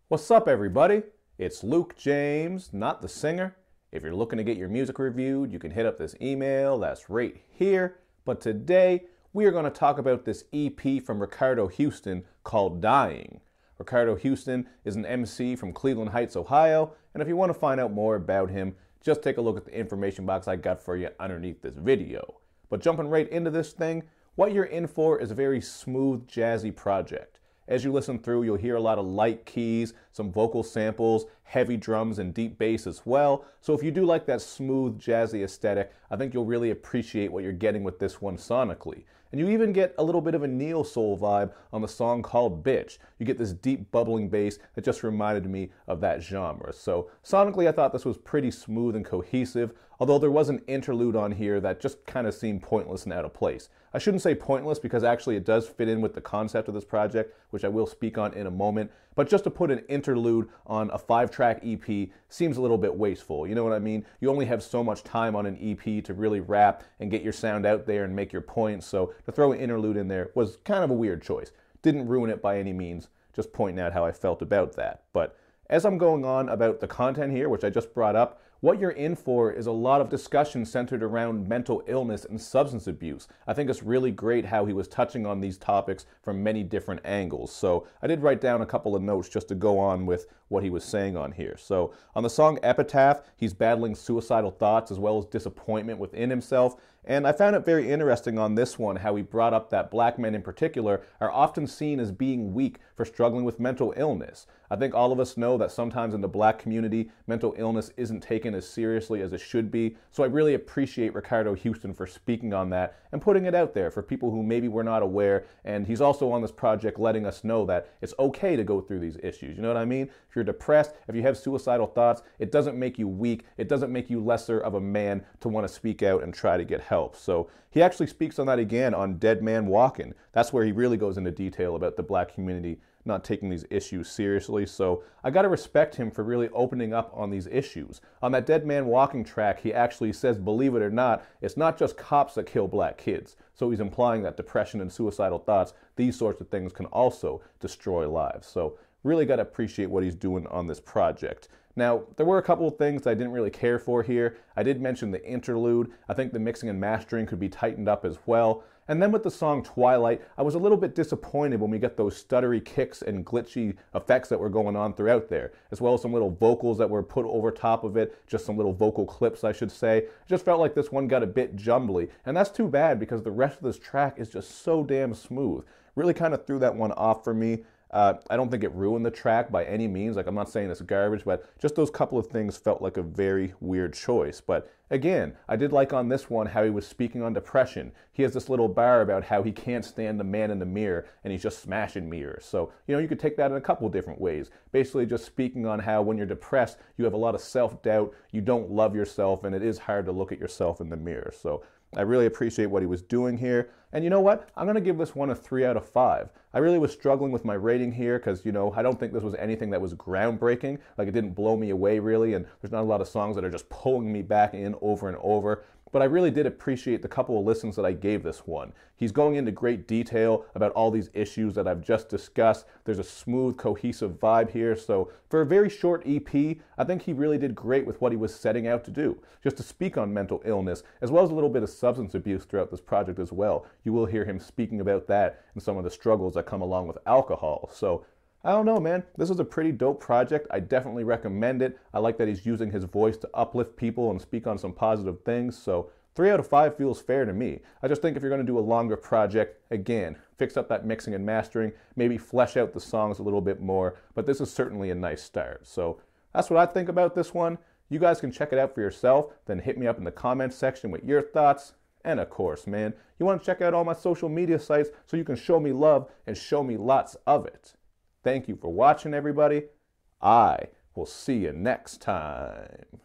What's up, everybody? It's Luke James, not the singer. If you're looking to get your music reviewed, you can hit up this email that's right here. But today, we are going to talk about this EP from Ricardo Houston called Dying. Ricardo Houston is an MC from Cleveland Heights, Ohio, and if you want to find out more about him, just take a look at the information box I got for you underneath this video. But jumping right into this thing, what you're in for is a very smooth, jazzy project. As you listen through, you'll hear a lot of light keys, some vocal samples, heavy drums, and deep bass as well. So if you do like that smooth, jazzy aesthetic, I think you'll really appreciate what you're getting with this one sonically. And you even get a little bit of a neo soul vibe on the song called Bitch. You get this deep bubbling bass that just reminded me of that genre. So sonically, I thought this was pretty smooth and cohesive, although there was an interlude on here that just kind of seemed pointless and out of place. I shouldn't say pointless because actually it does fit in with the concept of this project, which I will speak on in a moment. But just to put an interlude on a 5-track EP seems a little bit wasteful. You know what I mean? You only have so much time on an EP to really rap and get your sound out there and make your point. So to throw an interlude in there was kind of a weird choice. Didn't ruin it by any means, just pointing out how I felt about that. But as I'm going on about the content here, which I just brought up, what you're in for is a lot of discussion centered around mental illness and substance abuse. I think it's really great how he was touching on these topics from many different angles. So I did write down a couple of notes just to go on with what he was saying on here. So on the song Epitaph, he's battling suicidal thoughts as well as disappointment within himself. And I found it very interesting on this one how he brought up that black men in particular are often seen as being weak for struggling with mental illness. I think all of us know that sometimes in the black community, mental illness isn't taken as seriously as it should be. So I really appreciate Ricardo Houston for speaking on that and putting it out there for people who maybe were not aware. And he's also on this project letting us know that it's okay to go through these issues. You know what I mean? If you're depressed, if you have suicidal thoughts, it doesn't make you weak. It doesn't make you lesser of a man to want to speak out and try to get help. So he actually speaks on that again on Dead Man Walking. That's where he really goes into detail about the black community not taking these issues seriously. So I got to respect him for really opening up on these issues. On that Dead Man Walking track, he actually says, believe it or not, it's not just cops that kill black kids. So he's implying that depression and suicidal thoughts, these sorts of things can also destroy lives. So really got to appreciate what he's doing on this project. Now, there were a couple of things I didn't really care for here. I did mention the interlude. I think the mixing and mastering could be tightened up as well. And then with the song Twilight, I was a little bit disappointed when we get those stuttery kicks and glitchy effects that were going on throughout there, as well as some little vocals that were put over top of it, just some little vocal clips, I should say. It just felt like this one got a bit jumbly, and that's too bad because the rest of this track is just so damn smooth. Really kind of threw that one off for me. I don't think it ruined the track by any means. Like, I'm not saying it's garbage, but just those couple of things felt like a very weird choice. But again, I did like on this one how he was speaking on depression. He has this little bar about how he can't stand the man in the mirror and he's just smashing mirrors. So, you know, you could take that in a couple different ways. Basically just speaking on how when you're depressed, you have a lot of self-doubt, you don't love yourself, and it is hard to look at yourself in the mirror. So I really appreciate what he was doing here. And you know what? I'm going to give this one a 3 out of 5. I really was struggling with my rating here because, you know, I don't think this was anything that was groundbreaking. Like, it didn't blow me away, really, and there's not a lot of songs that are just pulling me back in over and over. But I really did appreciate the couple of listens that I gave this one. He's going into great detail about all these issues that I've just discussed. There's a smooth, cohesive vibe here. So for a very short EP, I think he really did great with what he was setting out to do, just to speak on mental illness, as well as a little bit of substance abuse throughout this project as well. You will hear him speaking about that and some of the struggles that come along with alcohol. So I don't know, man. This is a pretty dope project. I definitely recommend it. I like that he's using his voice to uplift people and speak on some positive things. So 3 out of 5 feels fair to me. I just think if you're going to do a longer project, again, fix up that mixing and mastering, maybe flesh out the songs a little bit more. But this is certainly a nice start. So that's what I think about this one. You guys can check it out for yourself. Then hit me up in the comments section with your thoughts. And of course, man, you want to check out all my social media sites so you can show me love and show me lots of it. Thank you for watching, everybody. I will see you next time.